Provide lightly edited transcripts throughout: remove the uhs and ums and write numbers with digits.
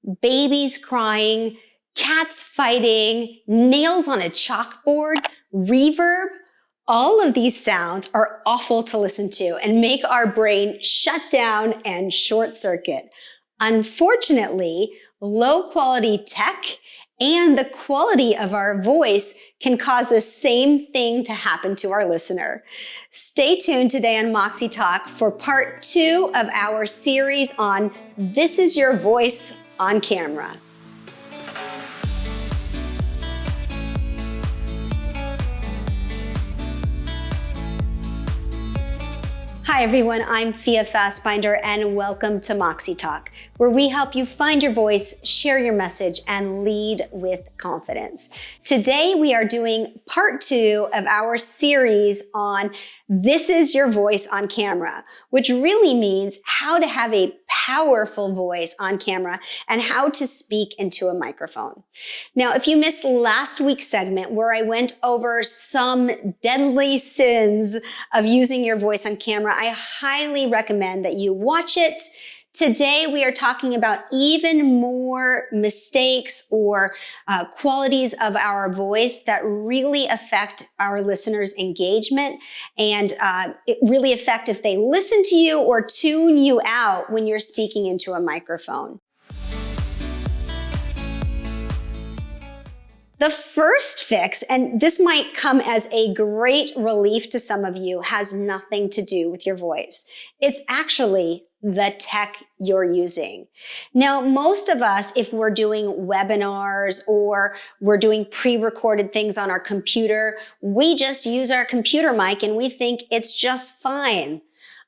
babies crying, cats fighting, nails on a chalkboard, reverb. All of these sounds are awful to listen to and make our brain shut down and short circuit. Unfortunately, low quality tech and the quality of our voice can cause the same thing to happen to our listener. Stay tuned today on Moxie Talk for part 2 of our series on This Is Your Voice on Camera. Hi everyone, I'm Fia Fassbinder and welcome to Moxie Talk, where we help you find your voice, share your message, and lead with confidence. Today we are doing part 2 of our series on This Is Your Voice on Camera, which really means how to have a powerful voice on camera and how to speak into a microphone. Now, if you missed last week's segment where I went over some deadly sins of using your voice on camera, I highly recommend that you watch it. Today, we are talking about even more mistakes or qualities of our voice that really affect our listeners' engagement and it really affect if they listen to you or tune you out when you're speaking into a microphone. The first fix, and this might come as a great relief to some of you, has nothing to do with your voice. It's actually the tech you're using. Now, most of us, if we're doing webinars or we're doing pre-recorded things on our computer, we just use our computer mic and we think it's just fine.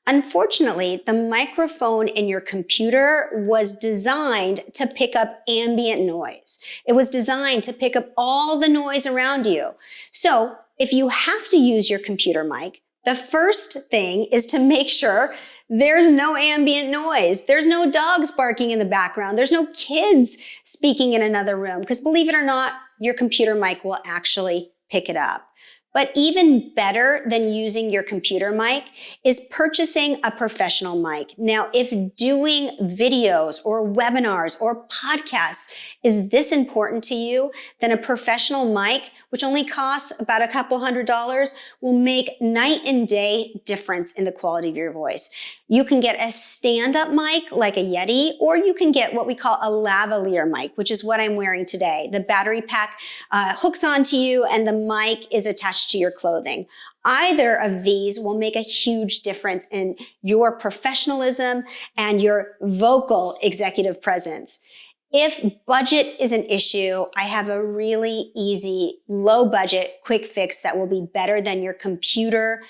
Unfortunately, the microphone in your computer was designed to pick up ambient noise. It was designed to pick up all the noise around you. So if you have to use your computer mic, the first thing is to make sure there's no ambient noise. There's no dogs barking in the background. There's no kids speaking in another room, because believe it or not, your computer mic will actually pick it up. But even better than using your computer mic is purchasing a professional mic. Now, if doing videos or webinars or podcasts is this important to you, then a professional mic, which only costs about a couple $100s, will make night and day difference in the quality of your voice. You can get a stand-up mic like a Yeti, or you can get what we call a lavalier mic, which is what I'm wearing today. The battery pack hooks onto you and the mic is attached to your clothing. Either of these will make a huge difference in your professionalism and your vocal executive presence. If budget is an issue, I have a really easy, low budget, quick fix that will be better than your computer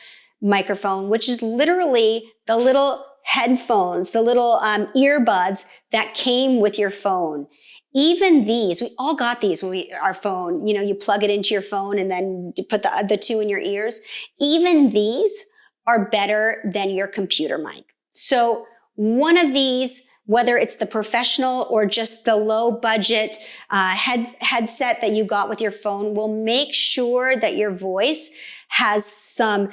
microphone, which is literally the little headphones, the little earbuds that came with your phone. Even these, we all got these when our phone, you plug it into your phone and then you put the two in your ears. Even these are better than your computer mic. So one of these, whether it's the professional or just the low budget headset that you got with your phone, will make sure that your voice has some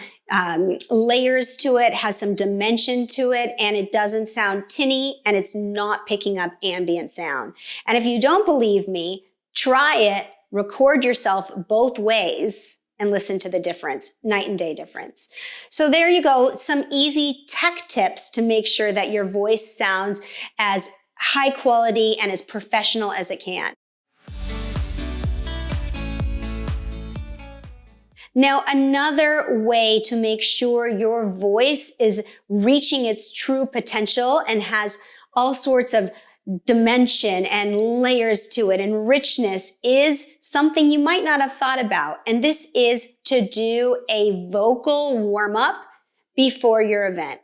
layers to it, has some dimension to it, and it doesn't sound tinny and it's not picking up ambient sound. And if you don't believe me, try it, record yourself both ways and listen to the difference, night and day difference. So there you go, some easy tech tips to make sure that your voice sounds as high quality and as professional as it can. Now, another way to make sure your voice is reaching its true potential and has all sorts of dimension and layers to it and richness is something you might not have thought about. And this is to do a vocal warm-up before your event.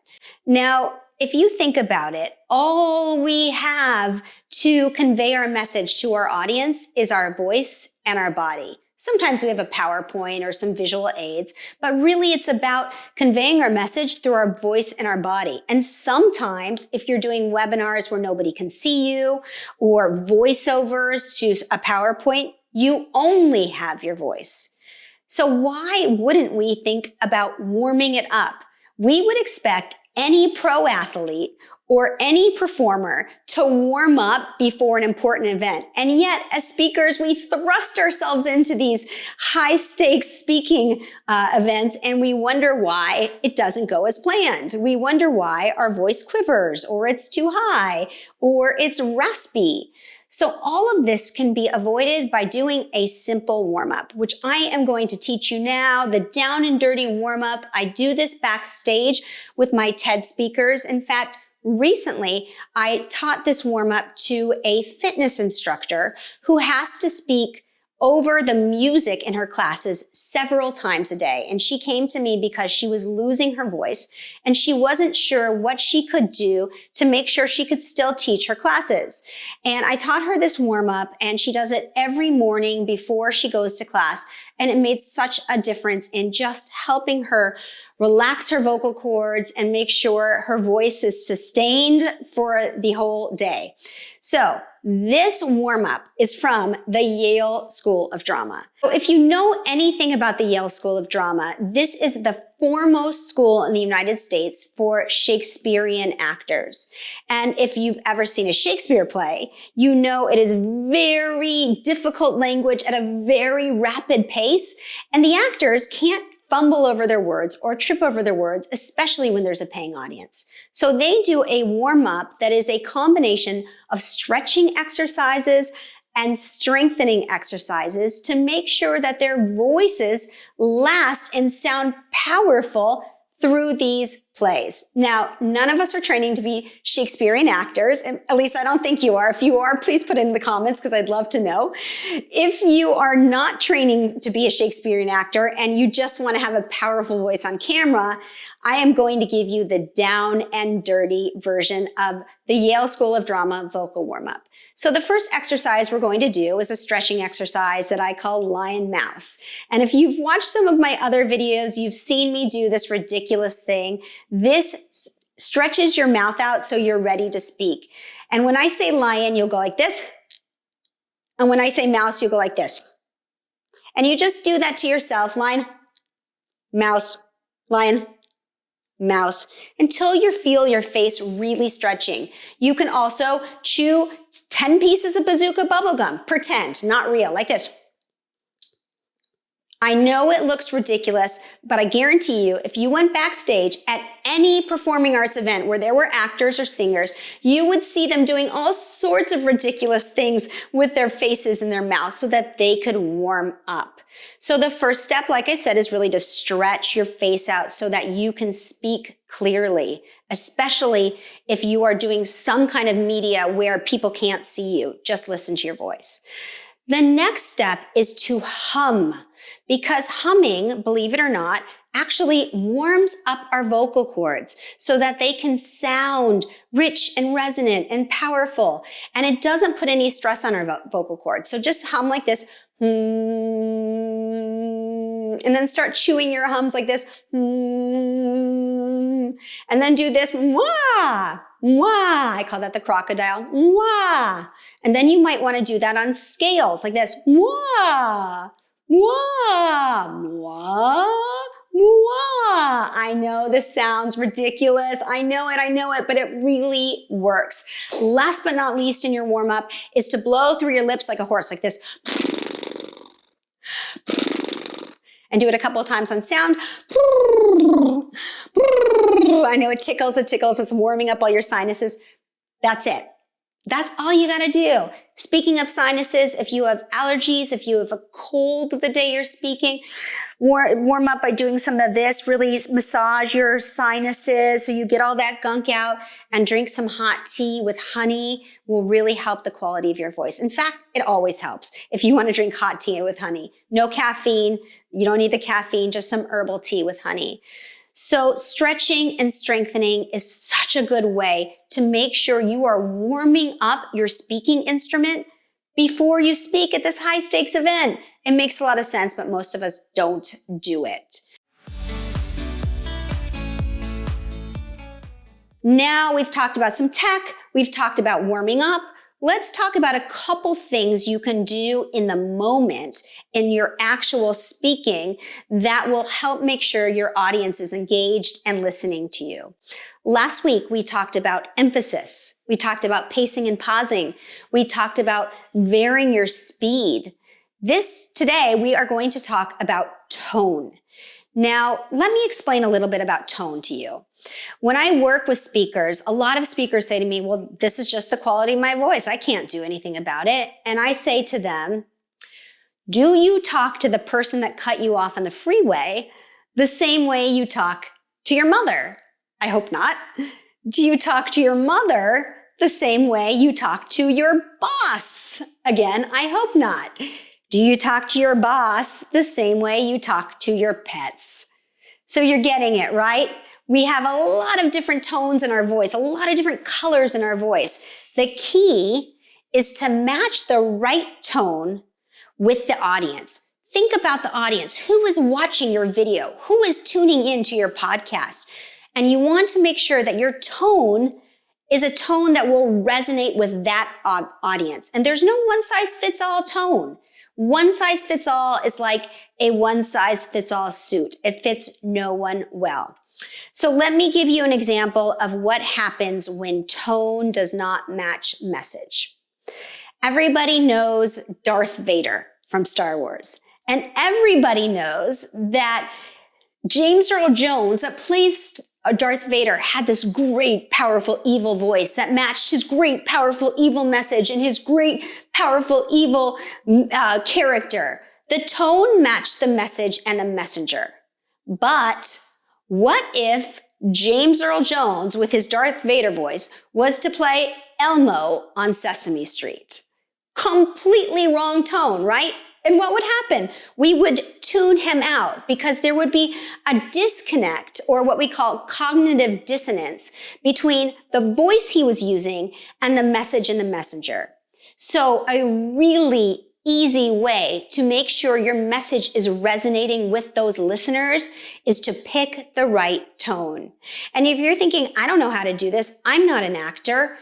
Now, if you think about it, all we have to convey our message to our audience is our voice and our body. Sometimes we have a PowerPoint or some visual aids, but really it's about conveying our message through our voice and our body. And sometimes if you're doing webinars where nobody can see you or voiceovers to a PowerPoint, you only have your voice. So why wouldn't we think about warming it up? We would expect any pro athlete or any performer to warm up before an important event. And yet, as speakers, we thrust ourselves into these high stakes speaking events, and we wonder why it doesn't go as planned. We wonder why our voice quivers, or it's too high, or it's raspy. So all of this can be avoided by doing a simple warm-up, which I am going to teach you now, the down and dirty warm-up. I do this backstage with my TED speakers. In fact, recently, I taught this warm-up to a fitness instructor who has to speak over the music in her classes several times a day. And she came to me because she was losing her voice and she wasn't sure what she could do to make sure she could still teach her classes. And I taught her this warm-up, and she does it every morning before she goes to class. And it made such a difference in just helping her relax her vocal cords and make sure her voice is sustained for the whole day. So this warm-up is from the Yale School of Drama. So if you know anything about the Yale School of Drama, this is the foremost school in the United States for Shakespearean actors. And if you've ever seen a Shakespeare play, you know it is very difficult language at a very rapid pace, and the actors can't fumble over their words or trip over their words, especially when there's a paying audience. So they do a warm-up that is a combination of stretching exercises and strengthening exercises to make sure that their voices last and sound powerful through these plays. Now, none of us are training to be Shakespearean actors, and at least I don't think you are. If you are, please put it in the comments because I'd love to know. If you are not training to be a Shakespearean actor and you just want to have a powerful voice on camera, I am going to give you the down and dirty version of the Yale School of Drama vocal warm-up. So the first exercise we're going to do is a stretching exercise that I call lion mouse. And if you've watched some of my other videos, you've seen me do this ridiculous thing. This stretches your mouth out so you're ready to speak. And when I say lion, you'll go like this. And when I say mouse, you'll go like this. And you just do that to yourself, lion, mouse, lion, mouse, until you feel your face really stretching. You can also chew 10 pieces of Bazooka bubblegum, pretend, not real, like this. I know it looks ridiculous, but I guarantee you, if you went backstage at any performing arts event where there were actors or singers, you would see them doing all sorts of ridiculous things with their faces and their mouths so that they could warm up. So the first step, like I said, is really to stretch your face out so that you can speak clearly, especially if you are doing some kind of media where people can't see you. Just listen to your voice. The next step is to hum, because humming, believe it or not, actually warms up our vocal cords so that they can sound rich and resonant and powerful. And it doesn't put any stress on our vocal cords. So just hum like this. And then start chewing your hums like this. And then do this. Mwah, mwah. I call that the crocodile. Mwah. And then you might want to do that on scales like this. Mwah, mwah, mwah, mwah. I know this sounds ridiculous. I know it, but it really works. Last but not least in your warm-up is to blow through your lips like a horse, like this. And do it a couple of times on sound. I know it tickles, it's warming up all your sinuses. That's it. That's all you gotta do. Speaking of sinuses, if you have allergies, if you have a cold the day you're speaking, warm up by doing some of this. Really massage your sinuses so you get all that gunk out, and drink some hot tea with honey will really help the quality of your voice. In fact, it always helps if you want to drink hot tea with honey. No caffeine. You don't need the caffeine, just some herbal tea with honey. So stretching and strengthening is such a good way to make sure you are warming up your speaking instrument before you speak at this high stakes event. It makes a lot of sense, but most of us don't do it. Now we've talked about some tech, we've talked about warming up. Let's talk about a couple things you can do in the moment in your actual speaking that will help make sure your audience is engaged and listening to you. Last week, we talked about emphasis. We talked about pacing and pausing. We talked about varying your speed. Today, we are going to talk about tone. Now, let me explain a little bit about tone to you. When I work with speakers, a lot of speakers say to me, well, this is just the quality of my voice. I can't do anything about it. And I say to them, do you talk to the person that cut you off on the freeway the same way you talk to your mother? I hope not. Do you talk to your mother the same way you talk to your boss? Again, I hope not. Do you talk to your boss the same way you talk to your pets? So you're getting it, right? We have a lot of different tones in our voice, a lot of different colors in our voice. The key is to match the right tone with the audience. Think about the audience. Who is watching your video? Who is tuning into your podcast? And you want to make sure that your tone is a tone that will resonate with that audience. And there's no one-size-fits-all tone. One-size-fits-all is like a one-size-fits-all suit. It fits no one well. So let me give you an example of what happens when tone does not match message. Everybody knows Darth Vader from Star Wars. And everybody knows that James Earl Jones, that plays Darth Vader, had this great, powerful, evil voice that matched his great, powerful, evil message and his great, powerful, evil character. The tone matched the message and the messenger. But what if James Earl Jones, with his Darth Vader voice, was to play Elmo on Sesame Street? Completely wrong tone, right? And what would happen? We would tune him out because there would be a disconnect, or what we call cognitive dissonance, between the voice he was using and the message and the messenger. So a really easy way to make sure your message is resonating with those listeners is to pick the right tone. And if you're thinking, I don't know how to do this, I'm not an actor,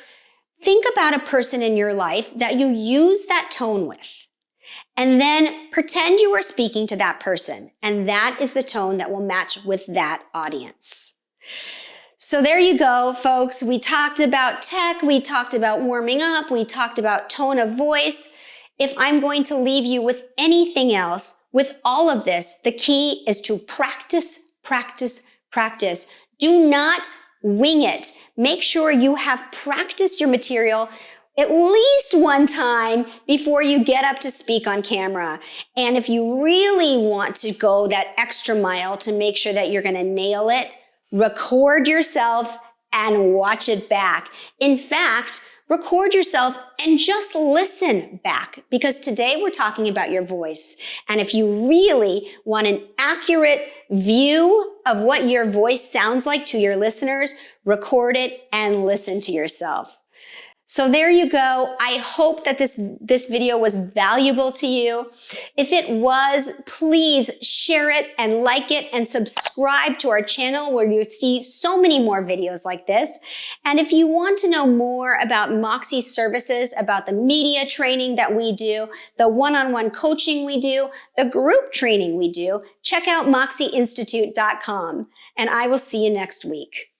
think about a person in your life that you use that tone with. And then pretend you are speaking to that person. And that is the tone that will match with that audience. So there you go, folks. We talked about tech. We talked about warming up. We talked about tone of voice. If I'm going to leave you with anything else, with all of this, the key is to practice, practice, practice. Do not wing it. Make sure you have practiced your material at least one time before you get up to speak on camera. And if you really want to go that extra mile to make sure that you're going to nail it, record yourself and watch it back. In fact, record yourself and just listen back, because today we're talking about your voice. And if you really want an accurate view of what your voice sounds like to your listeners, record it and listen to yourself. So there you go. I hope that this video was valuable to you. If it was, please share it and like it and subscribe to our channel where you see so many more videos like this. And if you want to know more about Moxie's services, about the media training that we do, the one-on-one coaching we do, the group training we do, check out moxieinstitute.com. And I will see you next week.